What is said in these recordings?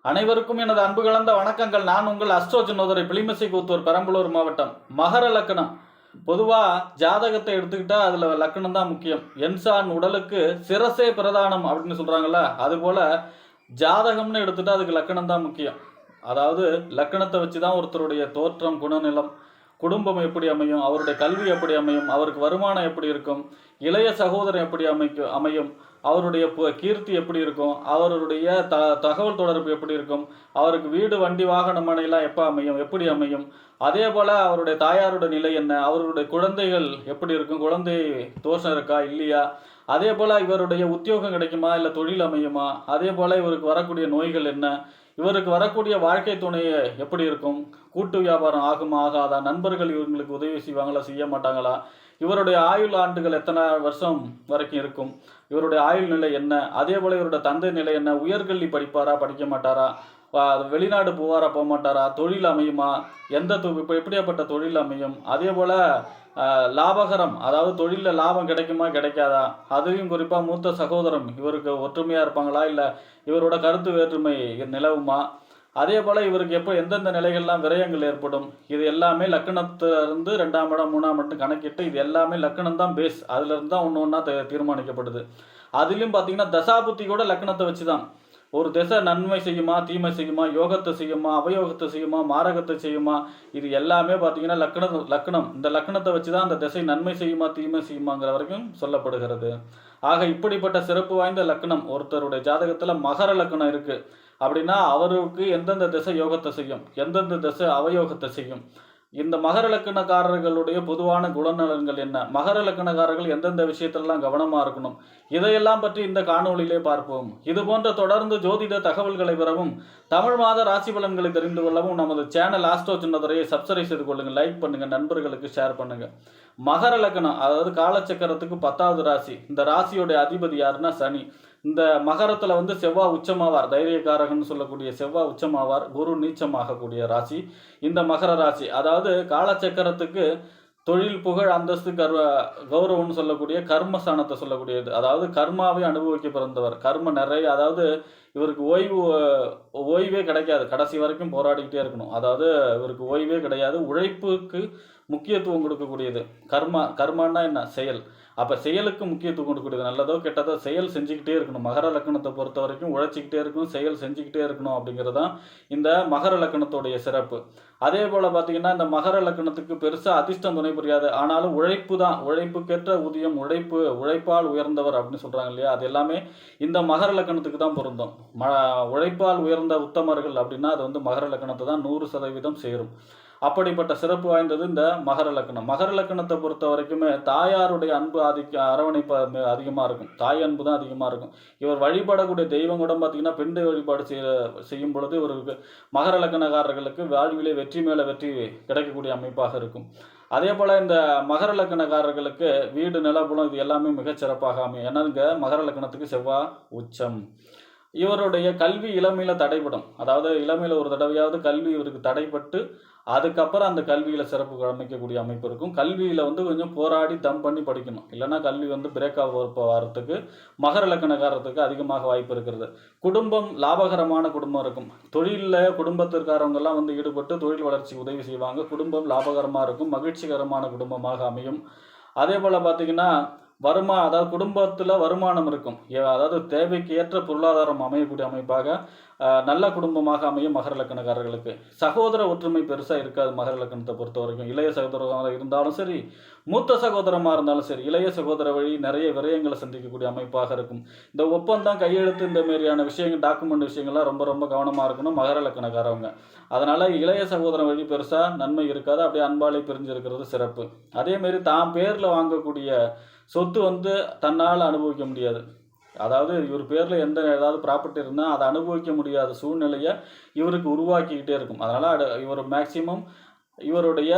அனைவருக்கும் எனது அன்பு கலந்த வணக்கங்கள். நான் உங்கள் அஸ்ட்ரோ ஜோதிடர் பிளிமசி கூத்தூர், பெரம்பலூர் மாவட்டம். மகர லக்னம். பொதுவாக ஜாதகத்தை எடுத்துக்கிட்டா அதில் லக்னம் தான் முக்கியம். என்சான் உடலுக்கு சிரசே பிரதானம் அப்படின்னு சொல்கிறாங்கல்ல, அதுபோல் ஜாதகம்னு எடுத்துட்டா அதுக்கு லக்னம் தான் முக்கியம். அதாவது லக்னத்தை வச்சு தான் ஒருத்தருடைய தோற்றம், குணநிலம், குடும்பம் எப்படி அமையும், அவருடைய கல்வி எப்படி அமையும், அவருக்கு வருமானம் எப்படி இருக்கும், இளைய சகோதரன் எப்படி அமையும், அவருடைய கீர்த்தி எப்படி இருக்கும், அவருடைய தகவல் தொடர்பு எப்படி இருக்கும், அவருக்கு வீடு வண்டி வாகன மனையெல்லாம் எப்போ அமையும், எப்படி அமையும், அதே போல் அவருடைய தாயாரோட நிலை என்ன, அவருடைய குழந்தைகள் எப்படி இருக்கும், குழந்தை தோஷம் இருக்கா இல்லையா, அதே போல் இவருடைய உத்தியோகம் கிடைக்குமா இல்லை தொழில் அமையுமா, அதே போல் இவருக்கு வரக்கூடிய நோய்கள் என்ன, இவருக்கு வரக்கூடிய வாழ்க்கை துணை எப்படி இருக்கும், கூட்டு வியாபாரம் ஆகுமா ஆகாதா, நண்பர்கள் இவங்களுக்கு உதவி செய்வாங்களா செய்ய மாட்டாங்களா, இவருடைய ஆயுள் ஆண்டுகள் எத்தனை வருஷம் வரைக்கும் இருக்கும், இவருடைய ஆயுள் நிலை என்ன, அதே போல் இவருடைய தந்தை நிலை என்ன, உயர்கல்வி படிப்பாரா படிக்க மாட்டாரா, வெளிநாடு போவாரா போக மாட்டாரா, தொழில் அமையுமா, எந்த இப்போ எப்படியாப்பட்ட தொழில் அமையும், அதே போல் லாபகரம், அதாவது தொழிலில் லாபம் கிடைக்குமா கிடைக்காதா, அதையும் குறிப்பாக மூத்த சகோதரம் இவருக்கு ஒற்றுமையாக இருப்பாங்களா இல்லை இவரோட கருத்து வேற்றுமை நிலவுமா, அதே போல் இவருக்கு எப்போ எந்தெந்த நிலைகள்லாம் விரயங்கள் ஏற்படும், இது எல்லாமே லக்னத்திலிருந்து 2ஆம் இடம் 3ஆம் இடம் கணக்கிட்டு இது எல்லாமே லக்னம் தான் பேஸ். அதுலேருந்து தான் ஒன்று ஒன்றா தீர்மானிக்கப்படுது. அதுலேயும் பார்த்தீங்கன்னா தசாபுத்தி கூட லக்னத்தை வச்சு தான். ஒரு திசை நன்மை செய்யுமா தீமை செய்யுமா, யோகத்தை செய்யுமா அவயோகத்தை செய்யுமா மாரகத்தை செய்யுமா, இது எல்லாமே பார்த்தீங்கன்னா லக்னம் இந்த லக்னத்தை வச்சு தான் அந்த திசை நன்மை செய்யுமா தீமை செய்யுமாங்கிற வரைக்கும் சொல்லப்படுகிறது. ஆக இப்படிப்பட்ட சிறப்பு வாய்ந்த லக்னம் ஒருத்தருடைய ஜாதகத்தில் மகர லக்னம் இருக்குது அப்படின்னா அவருக்கு எந்தெந்த திசை யோகத்தை செய்யும், எந்தெந்த திசை அவயோகத்தை செய்யும், இந்த மகர லக்கணக்காரர்களுடைய பொதுவான குணநலன்கள் என்ன, மகர லக்கணக்காரர்கள் எந்தெந்த விஷயத்திலலாம் கவனமாக இருக்கணும், இதையெல்லாம் பற்றி இந்த காணொளியிலே பார்ப்போம். இது போன்ற தொடர்ந்து ஜோதிட தகவல்களை பெறவும் தமிழ் மாத ராசி பலன்களை தெரிந்து கொள்ளவும் நமது சேனல் ஆஸ்ட்ரோ சின்னதுரையை சப்ஸ்கிரைப் செய்து கொள்ளுங்கள், லைக் பண்ணுங்கள், நண்பர்களுக்கு ஷேர் பண்ணுங்கள். மகர லக்னம் அதாவது காலச்சக்கரத்துக்கு 10வது ராசி. இந்த ராசியோடைய அதிபதி யாருன்னா சனி. இந்த மகரத்தில் செவ்வாய் உச்சமாவார், தைரியக்காரகன்னு சொல்லக்கூடிய செவ்வாய் உச்சமாவார், குரு நீச்சமாகக்கூடிய ராசி இந்த மகர ராசி. அதாவது காலச்சக்கரத்துக்கு தொழில் புகழ் அந்தஸ்து கௌரவம்னு சொல்லக்கூடிய கர்மஸ்தானத்தை சொல்லக்கூடியது. அதாவது கர்மாவை அனுபவிக்க பிறந்தவர், கர்ம நிறைய, அதாவது இவருக்கு ஓய்வே கிடைக்காது, கடைசி வரைக்கும் போராடிக்கிட்டே இருக்கணும். அதாவது இவருக்கு ஓய்வே கிடையாது, உழைப்புக்கு முக்கியத்துவம் கொடுக்கக்கூடியது. கர்மான்னா என்ன, செயல். அப்போ செயலுக்கு முக்கியத்துவம் கொடுக்கக்கூடியது, நல்லதோ கெட்டதோ செயல் செஞ்சுக்கிட்டே இருக்கணும். மகர லக்னத்தை பொறுத்த வரைக்கும் உழைச்சிக்கிட்டே இருக்கணும், செயல் செஞ்சுக்கிட்டே இருக்கணும் அப்படிங்கிறது தான் இந்த மகர லக்னத்துடைய சிறப்பு. அதே போல் பார்த்தீங்கன்னா இந்த மகர லக்னத்துக்கு பெருசாக அதிர்ஷ்டம் துணை புரியாது, ஆனாலும் உழைப்பு தான், உழைப்புக்கேற்ற ஊதியம், உழைப்பால் உயர்ந்தவர் அப்படின்னு சொல்கிறாங்க இல்லையா, அது எல்லாமே இந்த மகர லக்னத்துக்கு தான் பொருந்தும். உழைப்பால் உயர்ந்த உத்தமர்கள் அப்படின்னா அது மகர லக்னத்தை தான் 100% சேரும். அப்படிப்பட்ட சிறப்பு வாய்ந்தது இந்த மகர லக்னம். மகர லக்னத்தை பொறுத்த வரைக்குமே தாயாருடைய அன்பு அரவணைப்பு அதிகமாக இருக்கும், தாய் அன்பு தான் அதிகமாக இருக்கும். இவர் வழிபடக்கூடிய தெய்வம் கூட பார்த்தீங்கன்னா பெண் வழிபாடு செய்யும் பொழுது இவருக்கு மகர லக்னக்காரர்களுக்கு வாழ்விலே வெற்றி மேலே வெற்றி கிடைக்கக்கூடிய அமைப்பாக இருக்கும். அதே போல் இந்த மகர லக்னக்காரர்களுக்கு வீடு நிலபுலம் இது எல்லாமே மிகச்சிறப்பாக அமையும். ஏன்னா இங்கே மகர லக்னத்துக்கு செவ்வாய் உச்சம். இவருடைய கல்வி இளமையில் தடைப்படும், அதாவது இளமையில் ஒரு தடவையாவது கல்வி இவருக்கு தடைப்பட்டு அதுக்கப்புறம் அந்த கல்வியில் சிறப்பு அமைக்கக்கூடிய அமைப்பு இருக்கும். கல்வியில் கொஞ்சம் போராடி தம் பண்ணி படிக்கணும், இல்லைன்னா கல்வி பிரேக்காக வரத்துக்கு மகர லக்னக்காரத்துக்கு அதிகமாக வாய்ப்பு இருக்கிறது. குடும்பம் லாபகரமான குடும்பம் இருக்கும், தொழிலில் குடும்பத்திற்காரவங்கெல்லாம் ஈடுபட்டு தொழில் வளர்ச்சி உதவி செய்வாங்க, குடும்பம் லாபகரமாக இருக்கும், மகிழ்ச்சிகரமான குடும்பமாக அமையும். அதே போல் பார்த்திங்கன்னா அதாவது குடும்பத்தில் வருமானம் இருக்கும், அதாவது தேவைக்கு ஏற்ற பொருளாதாரம் அமையக்கூடிய அமைப்பாக நல்ல குடும்பமாக அமையும் மகர லக்னக்காரர்களுக்கு. சகோதர ஒற்றுமை பெருசாக இருக்காது மகர லக்னத்தை பொறுத்த வரைக்கும். இளைய சகோதரமாக இருந்தாலும் சரி, மூத்த சகோதரமாக இருந்தாலும் சரி, இளைய சகோதர வழி நிறைய விரயங்களை சந்திக்கக்கூடிய அமைப்பாக இருக்கும். இந்த ஒப்பந்தம் கையெழுத்து இந்த மாதிரியான விஷயங்கள், டாக்குமெண்ட் விஷயங்கள்லாம் ரொம்ப ரொம்ப கவனமாக இருக்கணும் மகர லக்னக்காரவங்க. அதனால் இளைய சகோதரன் வழி பெருசாக நன்மை இருக்காது, அப்படியே அன்பாலே பிரிஞ்சிருக்கிறது சிறப்பு. அதேமாரி தான் பேரில் வாங்கக்கூடிய சொத்து தன்னால் அனுபவிக்க முடியாது, அதாவது இவர் பேரில் ஏதாவது ப்ராப்பர்ட்டி இருந்தால் அதை அனுபவிக்க முடியாத சூழ்நிலையை இவருக்கு உருவாக்கிக்கிட்டே இருக்கும். அதனால் இவர் மேக்சிமம் இவருடைய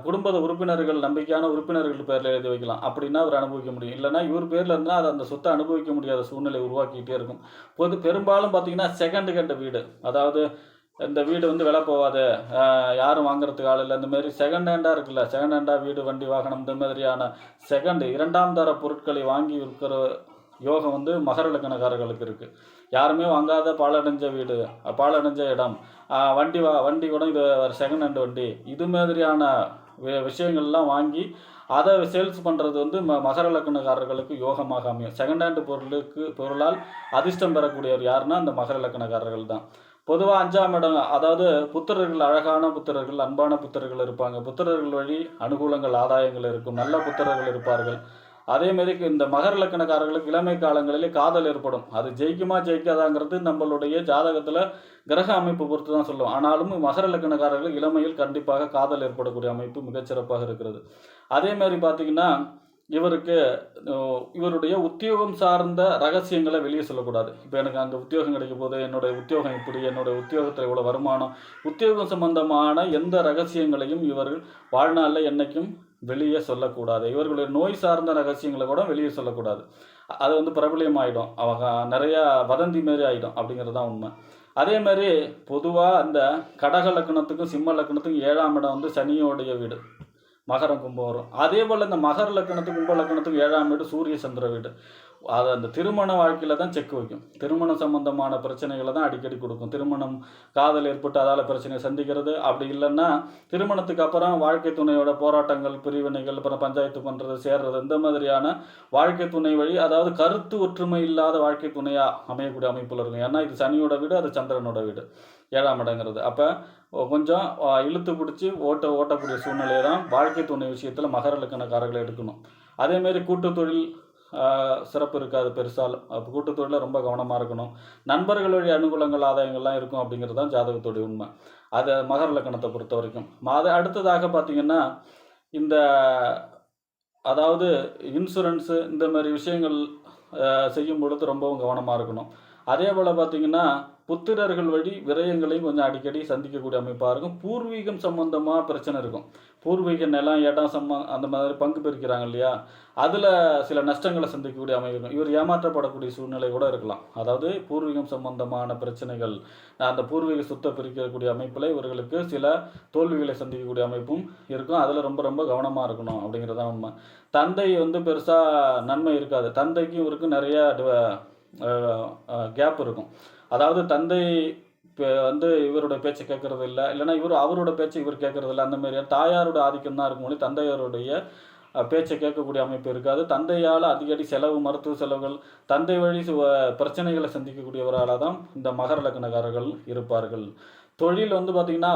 குடும்ப உறுப்பினர்கள், நம்பிக்கையான உறுப்பினர்கள் பேரில் எழுதி வைக்கலாம், அப்படின்னா அவர் அனுபவிக்க முடியும். இல்லைனா இவர் பேரில் இருந்தால் அதை அந்த சொத்தை அனுபவிக்க முடியாத சூழ்நிலை உருவாக்கிக்கிட்டே இருக்கும். பெரும்பாலும் பார்த்தீங்கன்னா செகண்ட் ஹேண்ட் வீடு, அதாவது இந்த வீடு விலை போகாது, யாரும் வாங்குறதுக்கு ஆள் இல்லை, இந்த மாதிரி செகண்ட் ஹேண்டாக இருக்குல்ல, செகண்ட் ஹேண்டாக வீடு வண்டி வாகனம் இந்த மாதிரியான இரண்டாம் தர பொருட்களை வாங்கி விற்கிற யோகம் வந்து மகர லக்னக்காரர்களுக்கு இருக்குது. யாருமே வாங்காத பாலடைஞ்ச வீடு, பாலடைஞ்ச இடம், வண்டி கூட இது செகண்ட் ஹேண்ட் வண்டி, இது மாதிரியான விஷயங்கள்லாம் வாங்கி அதை சேல்ஸ் பண்ணுறது வந்து மகர லக்னக்காரர்களுக்கு யோகமாக அமையும். செகண்ட் ஹேண்டு பொருளால் அதிர்ஷ்டம் பெறக்கூடியவர் யாருன்னா அந்த மகர லக்னக்காரர்கள் தான். பொதுவாக 5ஆம் இடம், அதாவது புத்திரர்கள், அழகான புத்திரர்கள், அன்பான புத்திரர்கள் இருப்பாங்க. புத்திரர்கள் வழி அனுகூலங்கள், ஆதாயங்கள் இருக்கும். நல்ல புத்திரர்கள் இருப்பார்கள். அதேமாரி இந்த மகர லக்னக்காரர்களுக்கு இளமை காலங்களிலே காதல் ஏற்படும். அது ஜெயிக்குமா ஜெயிக்காதாங்கிறது நம்மளுடைய ஜாதகத்தில் கிரக அமைப்பு பொறுத்து தான் சொல்லுவோம். ஆனாலும் மகர லக்னக்காரர்கள் இளமையில் கண்டிப்பாக காதல் ஏற்படக்கூடிய அமைப்பு மிகச்சிறப்பாக இருக்கிறது. அதேமாதிரி பார்த்திங்கன்னா இவருடைய உத்தியோகம் சார்ந்த ரகசியங்களை வெளியே சொல்லக்கூடாது. இப்போ எனக்கு அங்கே உத்தியோகம் கிடைக்கும் போது என்னுடைய உத்தியோகம் இப்படி, என்னுடைய உத்தியோகத்தில் இவ்வளோ வருமானம், உத்தியோகம் சம்பந்தமான எந்த ரகசியங்களையும் இவர்கள் வாழ்நாளில் என்றைக்கும் வெளியே சொல்லக்கூடாது. இவர்களுடைய நோய் சார்ந்த ரகசியங்களை கூட வெளியே சொல்லக்கூடாது. அது வந்து பிரபலியம் ஆகிடும், அவங்க நிறையா வதந்தி மாரி ஆகிடும் அப்படிங்கிறது தான் உண்மை. அதே மாதிரி பொதுவாக அந்த கடக லக்னத்துக்கும் சிம்ம லக்னத்துக்கும் 7ஆம் இடம் வந்து சனியோடைய வீடு, மகரம் கும்பம் வரும். அதே போல் இந்த மகர லக்னத்துக்கு கும்ப லக்னத்துக்கு 7ஆம் வீடு சூரிய சந்திர வீடு. அது அந்த திருமண வாழ்க்கையில் தான் செக் வைக்கும். திருமணம் சம்பந்தமான பிரச்சனைகளை தான் அடிக்கடி கொடுக்கும். திருமணம், காதல் ஏற்பட்டு அதால் பிரச்சனையை சந்திக்கிறது. அப்படி இல்லைன்னா திருமணத்துக்கு அப்புறம் வாழ்க்கை துணையோட போராட்டங்கள், பிரிவினைகள், அப்புறம் பஞ்சாயத்து பண்ணுறது, சேர்றது, இந்த மாதிரியான வாழ்க்கை துணை வழி, அதாவது கருத்து ஒற்றுமை இல்லாத வாழ்க்கை துணையாக அமையக்கூடிய அமைப்பில் இருக்கும். ஏன்னா இது சனியோட வீடு, அது சந்திரனோட வீடு, 7ஆம் இடங்கிறது. அப்போ கொஞ்சம் இழுத்து பிடிச்சி ஓட்டக்கூடிய சூழ்நிலையை தான் வாழ்க்கை துணை விஷயத்தில் மகர லக்னக்காரர்களை எடுக்கணும். அதேமாரி கூட்டு தொழில் சிறப்பு இருக்காது பெருசால். அப்போ கூட்டு தொழிலில் ரொம்ப கவனமாக இருக்கணும். நண்பர்கள் வழி அனுகூலங்கள், ஆதாயங்கள்லாம் இருக்கும் அப்படிங்கிறது தான் ஜாதகத்துடைய உண்மை. அதை மகர லக்னத்தை பொறுத்த வரைக்கும். அதை அடுத்ததாக பார்த்திங்கன்னா இந்த அதாவது இன்சூரன்ஸு இந்த மாதிரி விஷயங்கள் செய்யும் பொழுது ரொம்பவும் கவனமாக இருக்கணும். அதே போல் பார்த்திங்கன்னா புத்திரர்கள் வழி விரயங்களையும் கொஞ்சம் அடிக்கடி சந்திக்கக்கூடிய அமைப்பாக இருக்கும். பூர்வீகம் சம்பந்தமாக பிரச்சனை இருக்கும். பூர்வீக நிலம், இடம் அந்த மாதிரி பங்கு பிரிக்கிறாங்க இல்லையா, அதில் சில நஷ்டங்களை சந்திக்கக்கூடிய அமைப்பு. இவர் ஏமாற்றப்படக்கூடிய சூழ்நிலை கூட இருக்கலாம். அதாவது பூர்வீகம் சம்பந்தமான பிரச்சனைகள், அந்த பூர்வீக சொத்தை பிரிக்கக்கூடிய அமைப்பில் இவர்களுக்கு சில தோல்விகளை சந்திக்கக்கூடிய அமைப்பும் இருக்கும். அதில் ரொம்ப ரொம்ப கவனமாக இருக்கணும் அப்படிங்கிறதான் உண்மை. தந்தை வந்து பெருசாக நன்மை இருக்காது. தந்தைக்கும் இவருக்கும் நிறையா கேப் இருக்கும். அதாவது தந்தை வந்து இவரோட பேச்சை கேட்கறது இல்லை, இல்லைன்னா அவரோட பேச்சை இவர் கேட்கறது இல்லை. அந்த மாதிரி தாயாரோட ஆதிக்கம் தான் இருக்கும். தந்தையாருடைய பேச்சை கேட்கக்கூடிய அமைப்பு இருக்காது. தந்தையால் அடிக்கடி செலவு, மருத்துவ செலவுகள், தந்தை வழி பிரச்சனைகளை சந்திக்கக்கூடியவரால் தான் இந்த மகர லக்னக்காரர்கள் இருப்பார்கள். தொழில் வந்து பார்த்திங்கன்னா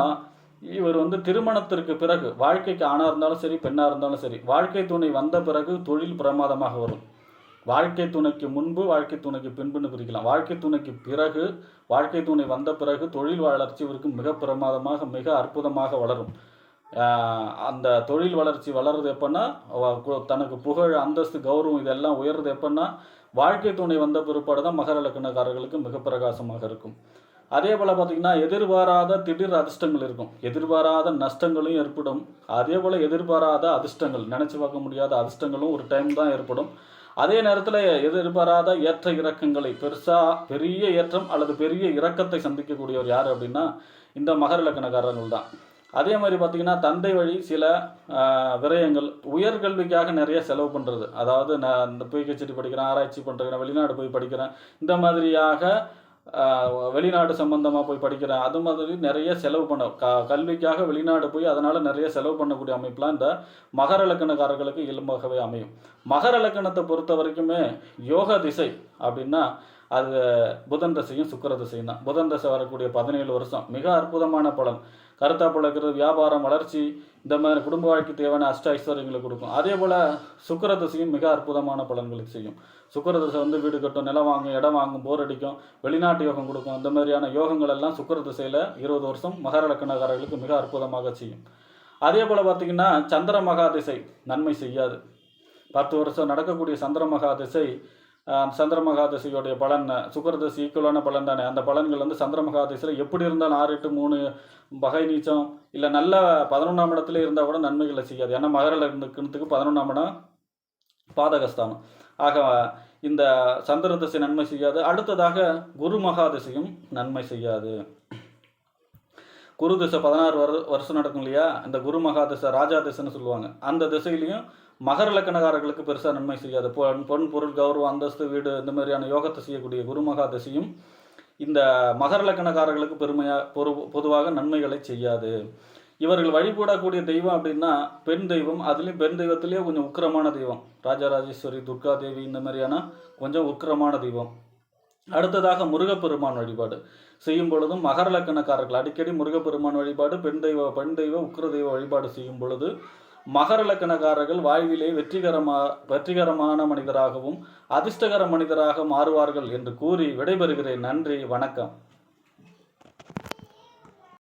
இவர் வந்து திருமணத்திற்கு பிறகு, வாழ்க்கைக்கு ஆணாக இருந்தாலும் சரி, பெண்ணாக இருந்தாலும் சரி, வாழ்க்கை துணை வந்த பிறகு தொழில் பிரமாதமாக வரும். வாழ்க்கை துணைக்கு முன்பு, வாழ்க்கை துணைக்கு பின்புன்னு பிரிக்கலாம். வாழ்க்கை துணைக்கு பிறகு, வாழ்க்கை துணை வந்த பிறகு தொழில் வளர்ச்சி இவருக்கு மிக பிரமாதமாக, மிக அற்புதமாக வளரும். அந்த தொழில் வளர்ச்சி வளருது எப்போன்னா, தனக்கு புகழ், அந்தஸ்து, கௌரவம் இதெல்லாம் உயர்றது எப்போன்னா வாழ்க்கை துணை வந்த பிற்பாடு தான் மகர லக்னக்காரர்களுக்கு மிக பிரகாசமாக இருக்கும். அதே போல் பார்த்திங்கன்னா எதிர்பாராத திடீர் அதிர்ஷ்டங்கள் இருக்கும். எதிர்பாராத நஷ்டங்களும் ஏற்படும். அதே போல் எதிர்பாராத அதிர்ஷ்டங்கள், நினச்சி பார்க்க முடியாத அதிர்ஷ்டங்களும் ஒரு டைம் தான் ஏற்படும். அதே நேரத்தில் எதிர்பாராத ஏற்ற இறக்கங்களை, பெரிய ஏற்றம் அல்லது பெரிய இறக்கத்தை சந்திக்கக்கூடியவர் யார் அப்படின்னா இந்த மகர லக்னக்காரர்கள் தான். அதே மாதிரி பார்த்திங்கன்னா தந்தை வழி சில விரயங்கள், உயர்கல்விக்காக நிறைய செலவு பண்ணுறது. அதாவது நான் இந்த பிஹெச்டி படிக்கிறேன், ஆராய்ச்சி பண்ணுறேன், வெளிநாடு போய் படிக்கிறேன், இந்த மாதிரியாக வெளிநாடு சம்பந்தமாக போய் படிக்கிறேன், அது மாதிரி நிறைய செலவு பண்ண கல்விக்காக வெளிநாடு போய் அதனால் நிறைய செலவு பண்ணக்கூடிய அமைப்பெலாம் இந்த மகர லக்னக்காரர்களுக்கு இயல்பாகவே அமையும். மகர லக்னத்தை பொறுத்த வரைக்குமே யோக திசை அப்படின்னா அது புதன் தசையும் சுக்கிர தசையும் தான். புதன் தசை வரக்கூடிய 17 வருஷம் மிக அற்புதமான பலன். கருத்தா பிழைக்கிறது, வியாபாரம், வளர்ச்சி, இந்த மாதிரி குடும்ப வாழ்க்கை தேவையான அஷ்ட ஐஸ்வர்யங்களை கொடுக்கும். அதே போல் சுக்கிர தசையும் மிக அற்புதமான பலன்களை செய்யும். சுக்கிர தசை வந்து வீடு கட்டும், நிலம் வாங்கும், இடம் வாங்கும், போர் அடிக்கும், வெளிநாட்டு யோகம் கொடுக்கும். இந்த மாதிரியான யோகங்கள் எல்லாம் சுக்கிர திசையில் 20 வருஷம் மகர லக்னக்காரர்களுக்கு மிக அற்புதமாக செய்யும். அதே போல் பார்த்திங்கன்னா சந்திர மகா திசை நன்மை செய்யாது. 10 வருஷம் நடக்கக்கூடிய சந்திர மகா திசை, சந்திர மகா திசையோடைய பலன் சுக்கிர திசை ஈக்குவலான பலன் தானே. அந்த பலன்கள் வந்து சந்திர மகா திசையில் எப்படி இருந்தாலும் 6, 8, 3 பகை நீச்சம் இல்லை நல்ல 11ஆம் இடத்துல இருந்தால் கூட நன்மைகளை செய்யாது. ஏன்னா மகர லக்னத்துக்கு 11ஆம் இடம் பாதகஸ்தானம். ஆக இந்த சந்திர திசை நன்மை செய்யாது. அடுத்ததாக குரு மகா திசையும் நன்மை செய்யாது. குரு திசை 16 வருஷம் நடக்கும் இல்லையா, இந்த குரு மகா திசை ராஜா திசைன்னு சொல்லுவாங்க. அந்த திசையிலையும் மகர லக்கணக்காரர்களுக்கு பெருசாக நன்மை செய்யாது. பொன் பொருள் கௌரவம் அந்தஸ்து வீடு இந்த மாதிரியான யோகத்தை செய்யக்கூடிய குருமகா தசையும் இந்த மகர லக்கணக்காரர்களுக்கு பொதுவாக நன்மைகளை செய்யாது. இவர்கள் வழிபடக்கூடிய தெய்வம் அப்படின்னா பெண் தெய்வம். அதுலேயும் பெண் தெய்வத்திலேயே கொஞ்சம் உக்கிரமான தெய்வம் ராஜராஜேஸ்வரி, துர்கா தேவி இந்த மாதிரியான கொஞ்சம் உக்கிரமான தெய்வம். அடுத்ததாக முருகப்பெருமான் வழிபாடு செய்யும் பொழுதும் மகர லக்கணக்காரர்கள் அடிக்கடி முருகப்பெருமான் வழிபாடு, பெண் தெய்வ உக்கிர தெய்வ வழிபாடு செய்யும் பொழுது மகர லக்கணக்காரர்கள் வாழ்விலே வெற்றிகரமான மனிதராகவும் அதிர்ஷ்டகர மனிதராக மாறுவார்கள் என்று கூறி விடைபெறுகிறேன். நன்றி, வணக்கம்.